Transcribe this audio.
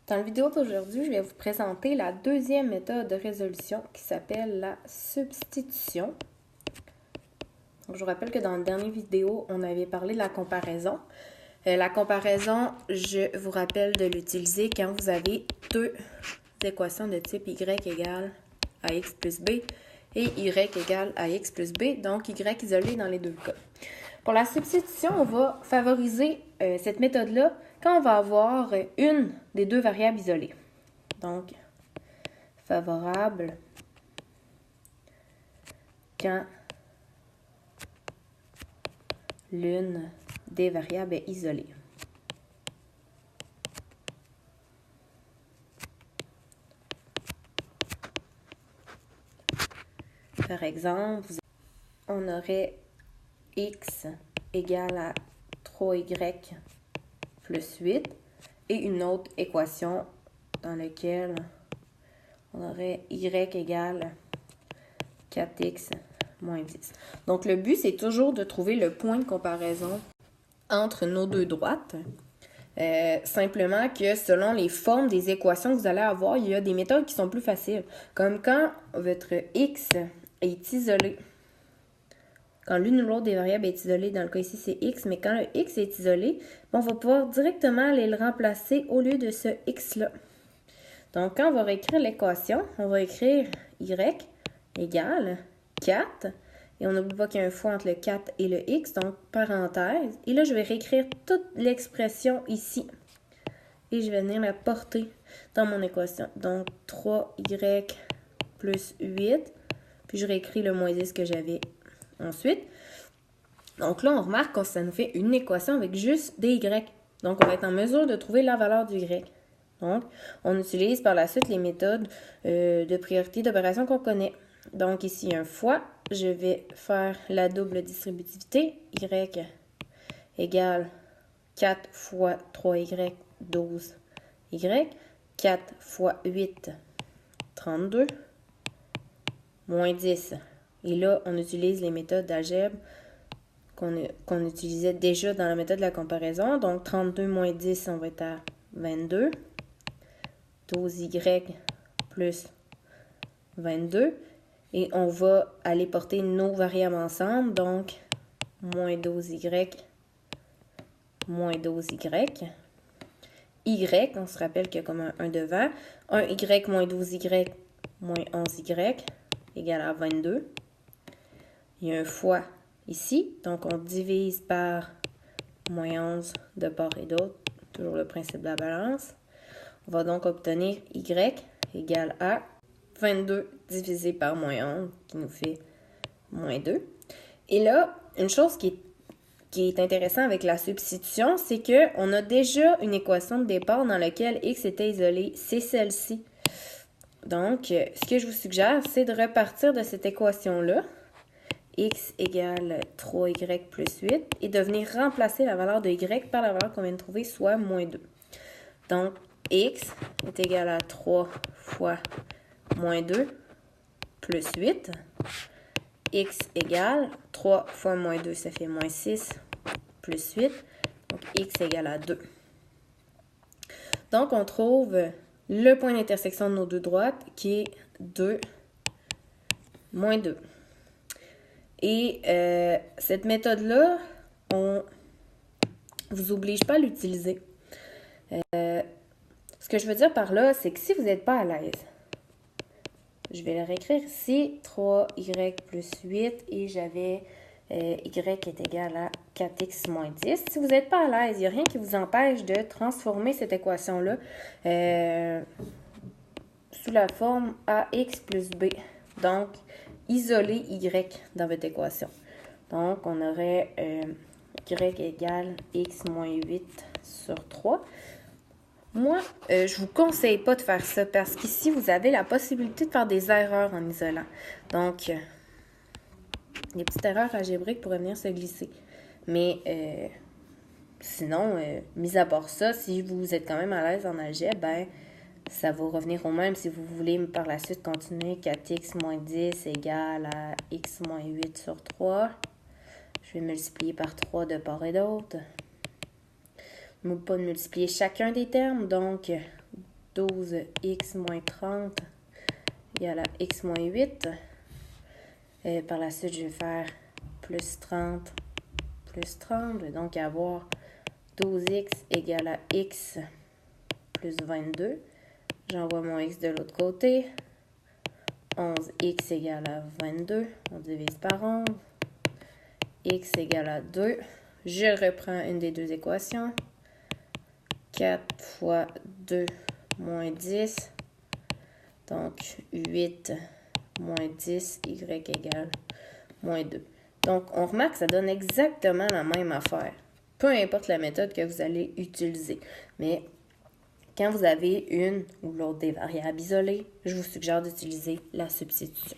Dans la vidéo d'aujourd'hui, je vais vous présenter la deuxième méthode de résolution qui s'appelle la substitution. Donc, je vous rappelle que dans la dernière vidéo, on avait parlé de la comparaison. La comparaison, je vous rappelle de l'utiliser quand vous avez deux équations de type y égale à x plus b et y égale à x plus b, donc y isolé dans les deux cas. Pour la substitution, on va favoriser cette méthode-là quand on va avoir une des deux variables isolées. Donc, favorable quand l'une des variables est isolée. Par exemple, on aurait x égale à 3y plus 8 et une autre équation dans laquelle on aurait y égale 4x moins 10. Donc, le but, c'est toujours de trouver le point de comparaison entre nos deux droites. Simplement que selon les formes des équations que vous allez avoir, il y a des méthodes qui sont plus faciles. Comme quand votre x est isolé. Quand l'une ou l'autre des variables est isolée, dans le cas ici, c'est x, mais quand le x est isolé, on va pouvoir directement aller le remplacer au lieu de ce x-là. Donc, quand on va réécrire l'équation, on va écrire y égale 4. Et on n'oublie pas qu'il y a un fois entre le 4 et le x, donc parenthèse. Et là, je vais réécrire toute l'expression ici. Et je vais venir la porter dans mon équation. Donc, 3y plus 8. Puis, je réécris le moins 10 que j'avais ensuite. Donc là, on remarque que ça nous fait une équation avec juste des y. Donc, on va être en mesure de trouver la valeur du y. Donc, on utilise par la suite les méthodes de priorité d'opération qu'on connaît. Donc, ici, un fois, je vais faire la double distributivité. Y égale 4 fois 3y, 12y. 4 fois 8, 32. Moins 10. Et là, on utilise les méthodes d'algèbre qu'on utilisait déjà dans la méthode de la comparaison. Donc, 32 moins 10, on va être à 22. 12y plus 22. Et on va aller porter nos variables ensemble. Donc, moins 12y, moins 12y. Y, on se rappelle qu'il y a comme un 1 devant. 1y moins 12y moins 11y égale à 22. Il y a un fois ici. Donc, on divise par moins 11 de part et d'autre. Toujours le principe de la balance. On va donc obtenir y égale à 22 divisé par moins 11, qui nous fait moins 2. Et là, une chose qui est intéressante avec la substitution, c'est qu'on a déjà une équation de départ dans laquelle x était isolé. C'est celle-ci. Donc, ce que je vous suggère, c'est de repartir de cette équation-là, x égale 3y plus 8, et de venir remplacer la valeur de y par la valeur qu'on vient de trouver, soit moins 2. Donc, x est égal à 3 fois moins 2 plus 8. X égale 3 fois moins 2, ça fait moins 6 plus 8. Donc, x égale à 2. Donc, on trouve le point d'intersection de nos deux droites qui est 2 moins 2. Et cette méthode-là, on ne vous oblige pas à l'utiliser. Ce que je veux dire par là, c'est que si vous n'êtes pas à l'aise, je vais le réécrire ici, 3y plus 8, et j'avais y est égal à 4x moins 10. Si vous n'êtes pas à l'aise, il n'y a rien qui vous empêche de transformer cette équation-là sous la forme ax plus b. Donc, isoler y dans votre équation. Donc, on aurait y égale x moins 8 sur 3. Moi, je vous conseille pas de faire ça parce qu'ici, vous avez la possibilité de faire des erreurs en isolant. Donc, les petites erreurs algébriques pourraient venir se glisser. Mais sinon, mis à part ça, si vous êtes quand même à l'aise en algèbre, ben, ça va revenir au même si vous voulez par la suite continuer 4x moins 10 égale à x moins 8 sur 3. Je vais multiplier par 3 de part et d'autre. N'oublie pas de multiplier chacun des termes, donc 12x moins 30 égale à x moins 8. Et par la suite, je vais faire plus 30, plus 30. Je vais donc avoir 12x égale à x plus 22. J'envoie mon x de l'autre côté. 11x égale à 22. On divise par 11. X égale à 2. Je reprends une des deux équations. 4 fois 2 moins 10. Donc, 8 moins 10, y égale moins 2. Donc, on remarque que ça donne exactement la même affaire. Peu importe la méthode que vous allez utiliser. Mais quand vous avez une ou l'autre des variables isolées, je vous suggère d'utiliser la substitution.